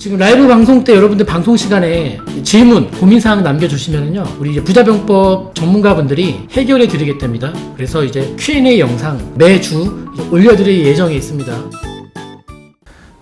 지금 라이브 방송 때 여러분들 방송 시간에 질문, 고민사항 남겨주시면은요, 우리 이제 부자병법 전문가분들이 해결해 드리겠답니다. 그래서 이제 Q&A 영상 매주 올려드릴 예정에 있습니다.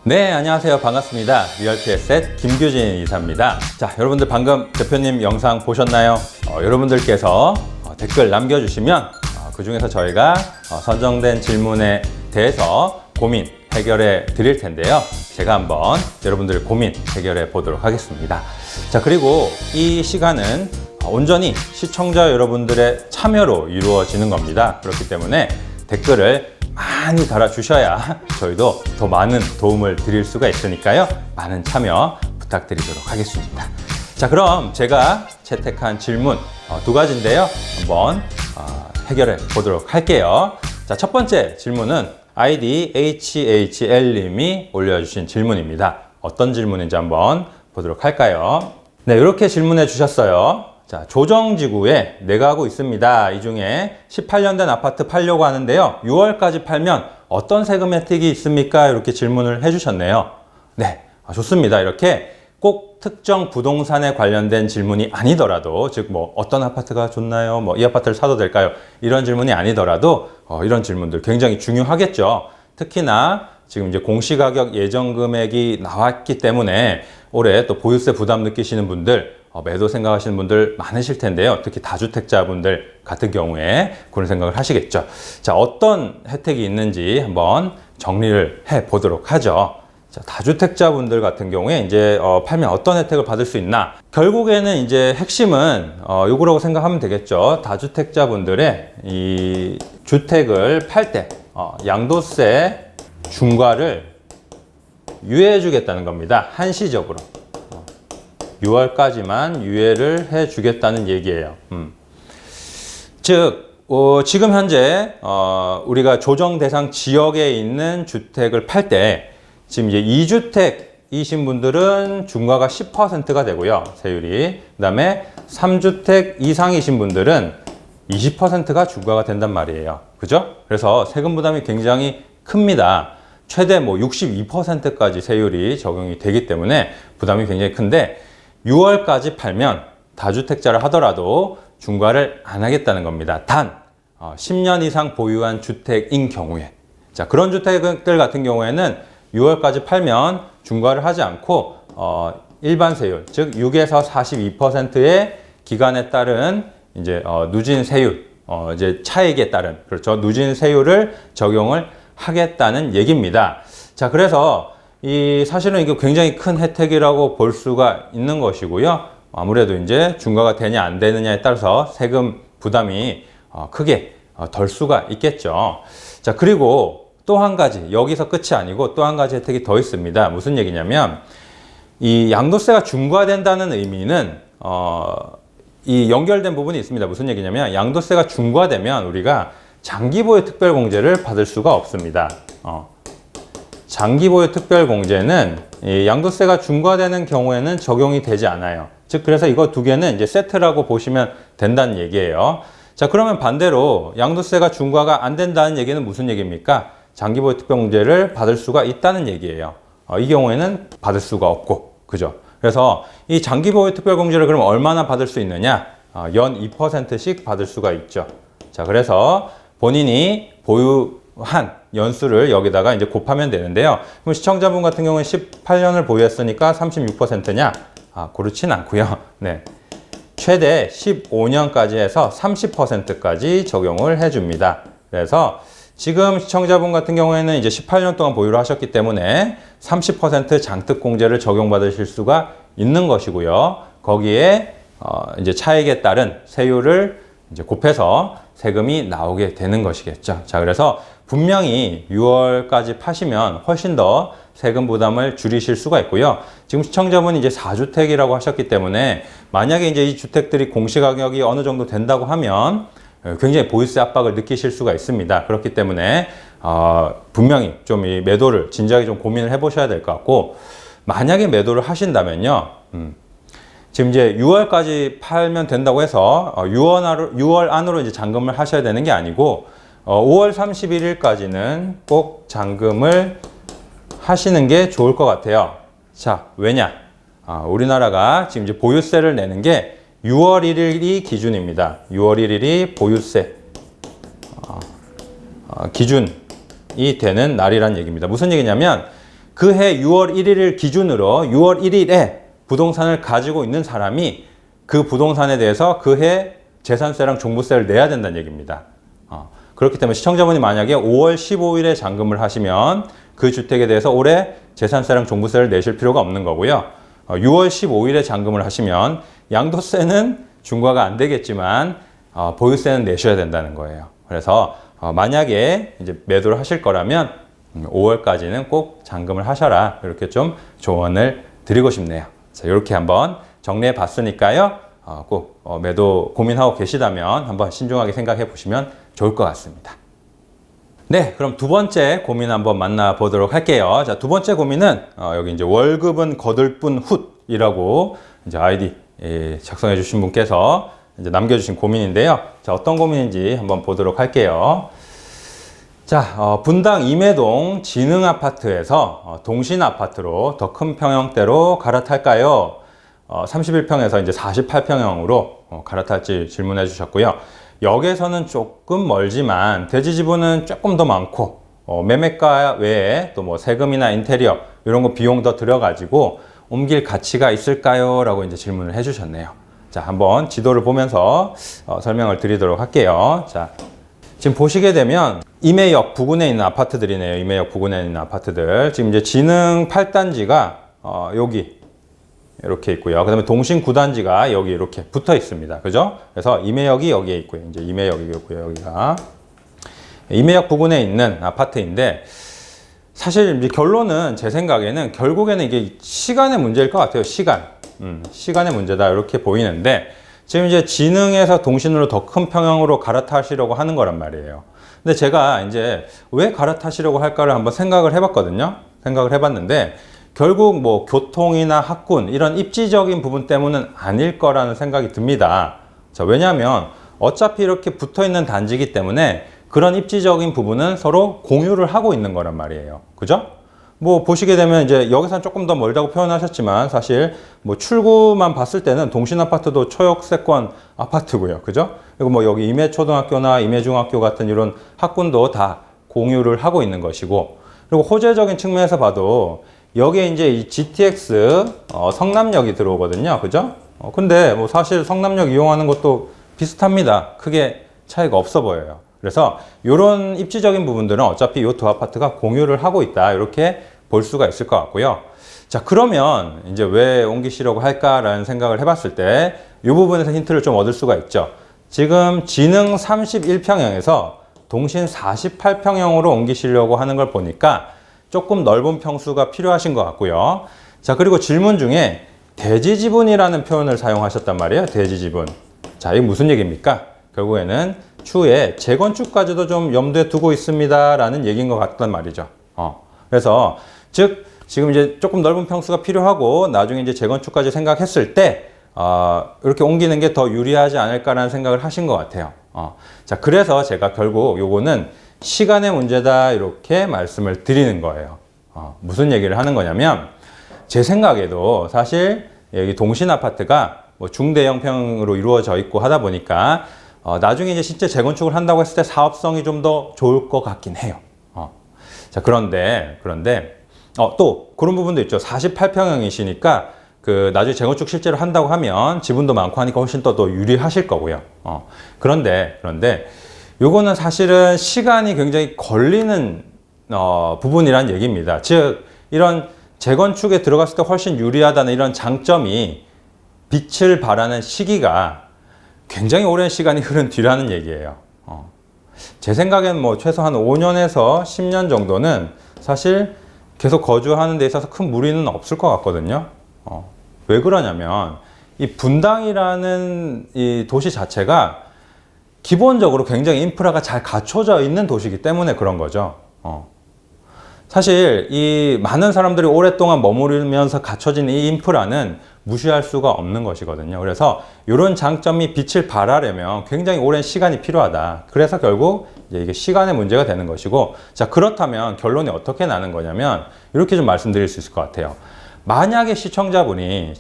네, 안녕하세요. 반갑습니다. 리얼티에셋 김규진 이사입니다. 자, 여러분들 방금 대표님 영상 보셨나요? 여러분들께서 댓글 남겨주시면 그 중에서 저희가 선정된 질문에 대해서 고민 해결해 드릴 텐데요. 제가 한번 여러분들의 고민 해결해 보도록 하겠습니다. 자, 그리고 이 시간은 온전히 시청자 여러분들의 참여로 이루어지는 겁니다. 그렇기 때문에 댓글을 많이 달아주셔야 저희도 더 많은 도움을 드릴 수가 있으니까요. 많은 참여 부탁드리도록 하겠습니다. 자, 그럼 제가 채택한 질문 두 가지인데요. 한번 해결해 보도록 할게요. 자, 첫 번째 질문은 아이디 HHL님이 올려주신 질문입니다. 어떤 질문인지 한번 보도록 할까요? 네, 이렇게 질문해 주셨어요. 자, 조정지구에 4가구 있습니다. 이 중에 18년 된 아파트 팔려고 하는데요. 6월까지 팔면 어떤 세금 혜택이 있습니까? 이렇게 질문을 해주셨네요. 네, 좋습니다. 이렇게 꼭 특정 부동산에 관련된 질문이 아니더라도, 즉 뭐 어떤 아파트가 좋나요? 뭐 이 아파트를 사도 될까요? 이런 질문이 아니더라도 이런 질문들 굉장히 중요하겠죠. 특히나 지금 이제 공시가격 예정 금액이 나왔기 때문에 올해 또 보유세 부담 느끼시는 분들, 매도 생각하시는 분들 많으실 텐데요. 특히 다주택자분들 같은 경우에 그런 생각을 하시겠죠. 자, 어떤 혜택이 있는지 한번 정리를 해 보도록 하죠. 자, 다주택자분들 같은 경우에 이제 팔면 어떤 혜택을 받을 수 있나? 결국에는 이제 핵심은 요거라고 생각하면 되겠죠. 다주택자분들의 이 주택을 팔 때 양도세 중과를 유예해 주겠다는 겁니다. 한시적으로 6월까지만 유예를 해 주겠다는 얘기예요. 즉 지금 현재 우리가 조정 대상 지역에 있는 주택을 팔 때 지금 이제 2주택이신 분들은 중과가 10%가 되고요. 세율이. 그다음에 3주택 이상이신 분들은 20%가 중과가 된단 말이에요. 그죠? 그래서 세금 부담이 굉장히 큽니다. 최대 뭐 62%까지 세율이 적용이 되기 때문에 부담이 굉장히 큰데 6월까지 팔면 다주택자를 하더라도 중과를 안 하겠다는 겁니다. 단 10년 이상 보유한 주택인 경우에. 자, 그런 주택들 같은 경우에는 6월까지 팔면 중과를 하지 않고 일반 세율, 즉 6에서 42%의 기간에 따른 이제 누진 세율, 이제 차익에 따른, 그렇죠, 누진 세율을 적용을 하겠다는 얘기입니다. 자, 그래서 사실은 이게 굉장히 큰 혜택이라고 볼 수가 있는 것이고요. 아무래도 이제 중과가 되냐 안 되느냐에 따라서 세금 부담이 크게 덜 수가 있겠죠. 자, 그리고 또 한 가지, 여기서 끝이 아니고 또 한 가지 혜택이 더 있습니다. 무슨 얘기냐면 이 양도세가 중과된다는 의미는 이 연결된 부분이 있습니다. 무슨 얘기냐면 양도세가 중과되면 우리가 장기보유 특별공제를 받을 수가 없습니다. 장기보유 특별공제는 이 양도세가 중과되는 경우에는 적용이 되지 않아요. 즉, 그래서 이거 두 개는 이제 세트라고 보시면 된다는 얘기예요. 자, 그러면 반대로 양도세가 중과가 안 된다는 얘기는 무슨 얘기입니까? 장기보유 특별공제를 받을 수가 있다는 얘기예요. 이 경우에는 받을 수가 없고, 그죠? 그래서 이 장기보유 특별공제를 그럼 얼마나 받을 수 있느냐? 연 2%씩 받을 수가 있죠. 자, 그래서 본인이 보유한 연수를 여기다가 이제 곱하면 되는데요. 그럼 시청자분 같은 경우는 18년을 보유했으니까 36%냐? 그렇진 않고요. 네. 최대 15년까지 해서 30%까지 적용을 해줍니다. 그래서 지금 시청자분 같은 경우에는 이제 18년 동안 보유를 하셨기 때문에 30% 장특공제를 적용받으실 수가 있는 것이고요. 거기에 이제 차익에 따른 세율을 이제 곱해서 세금이 나오게 되는 것이겠죠. 자, 그래서 분명히 6월까지 파시면 훨씬 더 세금 부담을 줄이실 수가 있고요. 지금 시청자분이 이제 4주택이라고 하셨기 때문에 만약에 이제 이 주택들이 공시가격이 어느 정도 된다고 하면 굉장히 보유세 압박을 느끼실 수가 있습니다. 그렇기 때문에 분명히 좀 이 매도를 진지하게 좀 고민을 해보셔야 될 것 같고, 만약에 매도를 하신다면요, 지금 이제 6월까지 팔면 된다고 해서 6월 안으로 이제 잔금을 하셔야 되는 게 아니고 5월 31일까지는 꼭 잔금을 하시는 게 좋을 것 같아요. 자, 왜냐? 우리나라가 지금 이제 보유세를 내는 게 6월 1일이 기준입니다. 6월 1일이 보유세 기준이 되는 날이란 얘기입니다. 무슨 얘기냐면 그해 6월 1일을 기준으로 6월 1일에 부동산을 가지고 있는 사람이 그 부동산에 대해서 그해 재산세랑 종부세를 내야 된다는 얘기입니다. 그렇기 때문에 시청자분이 만약에 5월 15일에 잔금을 하시면 그 주택에 대해서 올해 재산세랑 종부세를 내실 필요가 없는 거고요. 6월 15일에 잔금을 하시면 양도세는 중과가 안 되겠지만 보유세는 내셔야 된다는 거예요. 그래서 만약에 이제 매도를 하실 거라면 5월까지는 꼭 잔금을 하셔라. 이렇게 좀 조언을 드리고 싶네요. 자, 이렇게 한번 정리해 봤으니까요. 꼭 매도 고민하고 계시다면 한번 신중하게 생각해 보시면 좋을 것 같습니다. 네, 그럼 두 번째 고민 한번 만나보도록 할게요. 자, 두 번째 고민은 여기 이제 월급은 거들 뿐 훗이라고 이제 아이디 작성해 주신 분께서 이제 남겨주신 고민인데요. 자, 어떤 고민인지 한번 보도록 할게요. 자, 분당 임해동 진흥아파트에서 동신아파트로 더 큰 평형대로 갈아탈까요? 31평에서 이제 48평형으로 갈아탈지 질문해 주셨고요. 역에서는 조금 멀지만 대지 지분은 조금 더 많고 매매가 외에 또 뭐 세금이나 인테리어 이런 거 비용 더 들여가지고 옮길 가치가 있을까요? 라고 이제 질문을 해주셨네요. 자, 한번 지도를 보면서 설명을 드리도록 할게요. 자, 지금 보시게 되면 임해역 부근에 있는 아파트들이네요. 임해역 부근에 있는 아파트들. 지금 이제 진흥 8단지가 여기 이렇게 있고요. 그 다음에 동신 9단지가 여기 이렇게 붙어 있습니다. 그죠? 그래서 임해역이 여기에 있고요. 이제 임해역이 있고요. 여기가. 임해역 부근에 있는 아파트인데 사실 이제 결론은 제 생각에는 결국에는 이게 시간의 문제일 것 같아요. 시간의 문제다. 이렇게 보이는데 지금 이제 진흥에서 동신으로 더 큰 평형으로 갈아타시려고 하는 거란 말이에요. 근데 제가 이제 왜 갈아타시려고 할까를 한번 생각을 해봤거든요. 생각을 해봤는데 결국 뭐 교통이나 학군 이런 입지적인 부분 때문은 아닐 거라는 생각이 듭니다. 자, 왜냐하면 어차피 이렇게 붙어 있는 단지이기 때문에 그런 입지적인 부분은 서로 공유를 하고 있는 거란 말이에요. 그죠? 뭐 보시게 되면 이제 여기서는 조금 더 멀다고 표현하셨지만 사실 뭐 출구만 봤을 때는 동신아파트도 초역세권 아파트고요. 그죠? 그리고 뭐 여기 임해초등학교나 임해중학교 같은 이런 학군도 다 공유를 하고 있는 것이고 그리고 호재적인 측면에서 봐도 여기에 이제 이 GTX 성남역이 들어오거든요. 그죠? 근데 뭐 사실 성남역 이용하는 것도 비슷합니다. 크게 차이가 없어 보여요. 그래서 이런 입지적인 부분들은 어차피 이 두 아파트가 공유를 하고 있다. 이렇게 볼 수가 있을 것 같고요. 자, 그러면 이제 왜 옮기시려고 할까라는 생각을 해봤을 때 이 부분에서 힌트를 좀 얻을 수가 있죠. 지금 진흥 31평형에서 동신 48평형으로 옮기시려고 하는 걸 보니까 조금 넓은 평수가 필요하신 것 같고요. 자, 그리고 질문 중에 대지 지분이라는 표현을 사용하셨단 말이에요. 대지 지분. 자, 이게 무슨 얘기입니까? 결국에는 추후에 재건축까지도 좀 염두에 두고 있습니다. 라는 얘기인 것 같단 말이죠. 그래서 즉 지금 이제 조금 넓은 평수가 필요하고 나중에 이제 재건축까지 생각했을 때 이렇게 옮기는 게 더 유리하지 않을까라는 생각을 하신 것 같아요. 자, 그래서 제가 결국 요거는 시간의 문제다 이렇게 말씀을 드리는 거예요. 무슨 얘기를 하는 거냐면 제 생각에도 사실 여기 동신 아파트가 뭐 중대형평으로 이루어져 있고 하다 보니까 나중에 이제 실제 재건축을 한다고 했을 때 사업성이 좀 더 좋을 것 같긴 해요. 자, 그런데 또 그런 부분도 있죠. 48평형이시니까 그 나중에 재건축 실제로 한다고 하면 지분도 많고 하니까 훨씬 더 유리하실 거고요. 그런데 요거는 사실은 시간이 굉장히 걸리는 부분이란 얘기입니다. 즉 이런 재건축에 들어갔을 때 훨씬 유리하다는 이런 장점이 빛을 발하는 시기가 굉장히 오랜 시간이 흐른 뒤라는 얘기예요. 제 생각엔 뭐 최소한 5년에서 10년 정도는 사실 계속 거주하는 데 있어서 큰 무리는 없을 것 같거든요. 왜 그러냐면 이 분당이라는 이 도시 자체가 기본적으로 굉장히 인프라가 잘 갖춰져 있는 도시이기 때문에 그런 거죠. 사실 이 많은 사람들이 오랫동안 머무르면서 갖춰진 이 인프라는 무시할 수가 없는 것이거든요. 그래서 이런 장점이 빛을 발하려면 굉장히 오랜 시간이 필요하다. 그래서 결국 이게 시간의 문제가 되는 것이고, 자, 그렇다면 결론이 어떻게 나는 거냐면 이렇게 좀 말씀드릴 수 있을 것 같아요. 만약에 시청자분이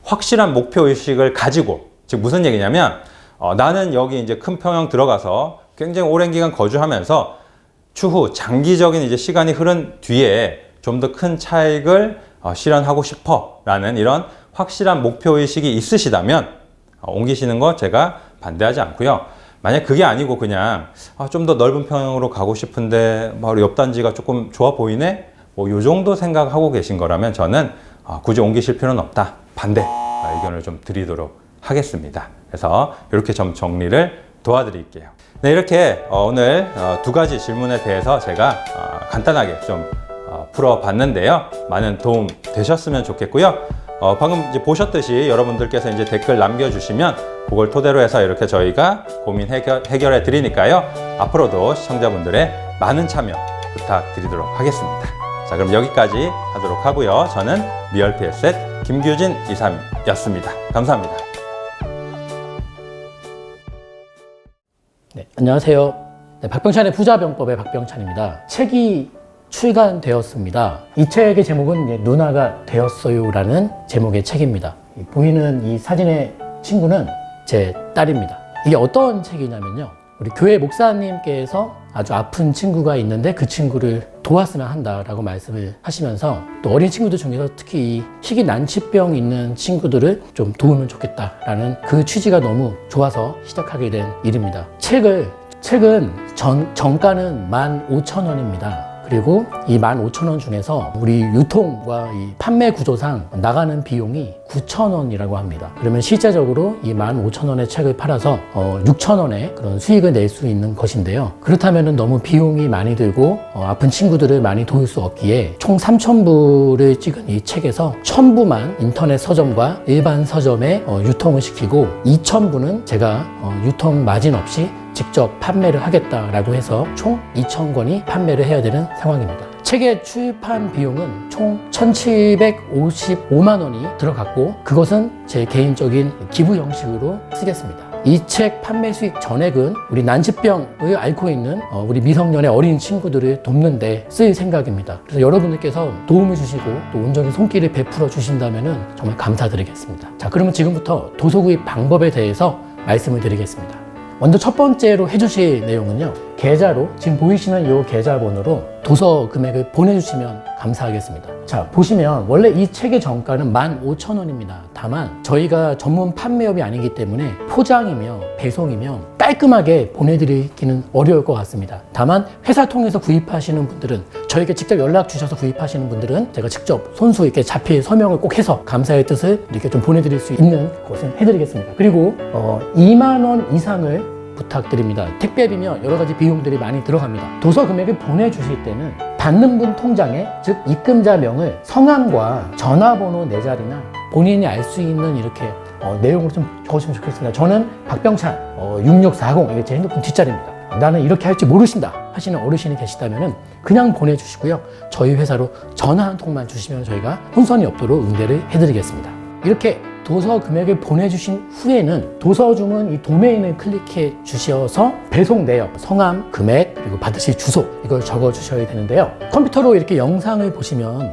확실한 목표의식을 가지고, 즉 무슨 얘기냐면 나는 여기 이제 큰 평형 들어가서 굉장히 오랜 기간 거주하면서 추후 장기적인 이제 시간이 흐른 뒤에 좀 더 큰 차익을 실현하고 싶어 라는 이런 확실한 목표의식이 있으시다면 옮기시는 거 제가 반대하지 않고요. 만약 그게 아니고 그냥 좀 더 넓은 평형으로 가고 싶은데 옆 단지가 조금 좋아 보이네? 뭐 요 정도 생각하고 계신 거라면 저는 굳이 옮기실 필요는 없다. 반대 의견을 좀 드리도록 하겠습니다. 그래서 이렇게 좀 정리를 도와드릴게요. 네, 이렇게 오늘 두 가지 질문에 대해서 제가 간단하게 좀 풀어봤는데요. 많은 도움 되셨으면 좋겠고요. 방금 이제 보셨듯이 여러분들께서 이제 댓글 남겨주시면 그걸 토대로 해서 이렇게 저희가 고민 해결해 드리니까요. 앞으로도 시청자분들의 많은 참여 부탁드리도록 하겠습니다. 자, 그럼 여기까지 하도록 하고요. 저는 리얼피에셋 김규진 이사였습니다. 감사합니다. 네, 안녕하세요. 네, 박병찬의 부자병법의 박병찬입니다. 책이 출간되었습니다. 이 책의 제목은 이제 누나가 되었어요라는 제목의 책입니다. 보이는 이 사진의 친구는 제 딸입니다. 이게 어떤 책이냐면요. 우리 교회 목사님께서 아주 아픈 친구가 있는데 그 친구를 도왔으면 한다라고 말씀을 하시면서 또 어린 친구들 중에서 특히 이 희귀 난치병 있는 친구들을 좀 도우면 좋겠다라는 그 취지가 너무 좋아서 시작하게 된 일입니다. 책은 정가는 15,000원입니다. 그리고 이 15,000원 중에서 우리 유통과 이 판매 구조상 나가는 비용이 9,000원이라고 합니다. 그러면 실제적으로 이 15,000원의 책을 팔아서 6,000원의 그런 수익을 낼 수 있는 것인데요. 그렇다면 너무 비용이 많이 들고 아픈 친구들을 많이 도울 수 없기에 총 3,000부를 찍은 이 책에서 1,000부만 인터넷 서점과 일반 서점에 유통을 시키고 2,000부는 제가 유통 마진 없이 직접 판매를 하겠다라고 해서 총 2,000권이 판매를 해야 되는 상황입니다. 책의 출판 비용은 총 1,755만 원이 들어갔고 그것은 제 개인적인 기부 형식으로 쓰겠습니다. 이 책 판매 수익 전액은 우리 난치병을 앓고 있는 우리 미성년의 어린 친구들을 돕는 데 쓸 생각입니다. 그래서 여러분들께서 도움을 주시고 또 온전히 손길을 베풀어 주신다면 정말 감사드리겠습니다. 자, 그러면 지금부터 도서 구입 방법에 대해서 말씀을 드리겠습니다. 먼저 첫 번째로 해주실 내용은요. 계좌로 지금 보이시는 이 계좌번호로 도서 금액을 보내주시면 감사하겠습니다. 자, 보시면 원래 이 책의 정가는 15,000원입니다. 다만 저희가 전문 판매업이 아니기 때문에 포장이며 배송이며 깔끔하게 보내드리기는 어려울 것 같습니다. 다만 회사 통해서 구입하시는 분들은 저에게 직접 연락 주셔서 구입하시는 분들은 제가 직접 손수 이렇게 자필 서명을 꼭 해서 감사의 뜻을 이렇게 좀 보내드릴 수 있는 것을 해드리겠습니다. 그리고 2만 원 이상을 부탁드립니다. 택배비며 여러 가지 비용들이 많이 들어갑니다. 도서 금액을 보내주실 때는 받는 분 통장에, 즉 입금자명을 성함과 전화번호 4자리나 본인이 알 수 있는 이렇게 내용으로 좀 적으시면 좋겠습니다. 저는 박병찬 6640 이게 제 핸드폰 뒷자리입니다. 나는 이렇게 할 줄 모르신다 하시는 어르신이 계시다면 그냥 보내주시고요. 저희 회사로 전화 한 통만 주시면 저희가 혼선이 없도록 응대를 해드리겠습니다. 이렇게 도서 금액을 보내주신 후에는 도서 주문 이 도메인을 클릭해 주셔서 배송 내역, 성함, 금액, 그리고 받으실 주소 이걸 적어 주셔야 되는데요. 컴퓨터로 이렇게 영상을 보시면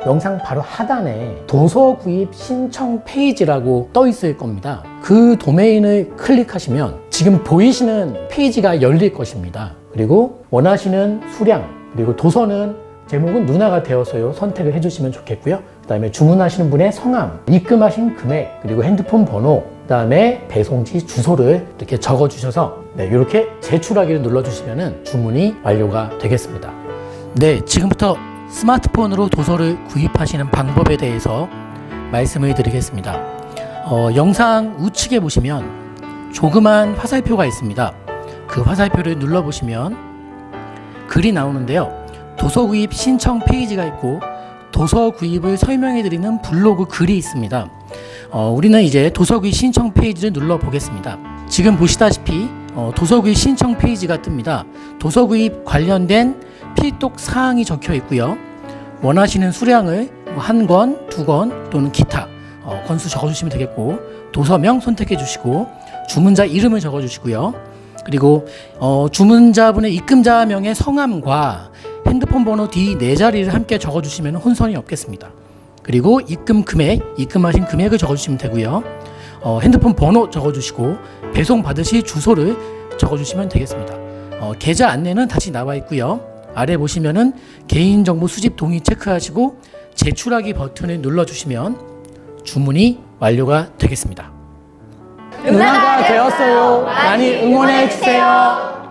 영상 바로 하단에 도서 구입 신청 페이지라고 떠 있을 겁니다. 그 도메인을 클릭하시면 지금 보이시는 페이지가 열릴 것입니다. 그리고 원하시는 수량, 그리고 도서는 제목은 누나가 되어서요 선택을 해주시면 좋겠고요. 그 다음에 주문하시는 분의 성함, 입금하신 금액, 그리고 핸드폰 번호, 그 다음에 배송지 주소를 이렇게 적어주셔서 이렇게 제출하기를 눌러주시면 주문이 완료가 되겠습니다. 네, 지금부터 스마트폰으로 도서를 구입하시는 방법에 대해서 말씀을 드리겠습니다. 영상 우측에 보시면 조그만 화살표가 있습니다. 그 화살표를 눌러보시면 글이 나오는데요. 도서 구입 신청 페이지가 있고 도서 구입을 설명해 드리는 블로그 글이 있습니다. 우리는 이제 도서 구입 신청 페이지를 눌러 보겠습니다. 지금 보시다시피 도서 구입 신청 페이지가 뜹니다. 도서 구입 관련된 필독 사항이 적혀 있고요. 원하시는 수량을 1권, 2권 또는 기타 권수 적어주시면 되겠고 도서명 선택해 주시고 주문자 이름을 적어 주시고요. 그리고 주문자분의 입금자명의 성함과 핸드폰 번호 뒤 4자리를 함께 적어주시면 혼선이 없겠습니다. 그리고 입금 금액, 입금하신 금액을 적어주시면 되고요. 핸드폰 번호 적어주시고 배송 받으실 주소를 적어주시면 되겠습니다. 계좌 안내는 다시 나와 있고요. 아래 보시면은 개인정보 수집 동의 체크하시고 제출하기 버튼을 눌러주시면 주문이 완료가 되겠습니다. 은하가 되었어요. 많이 응원해 주세요.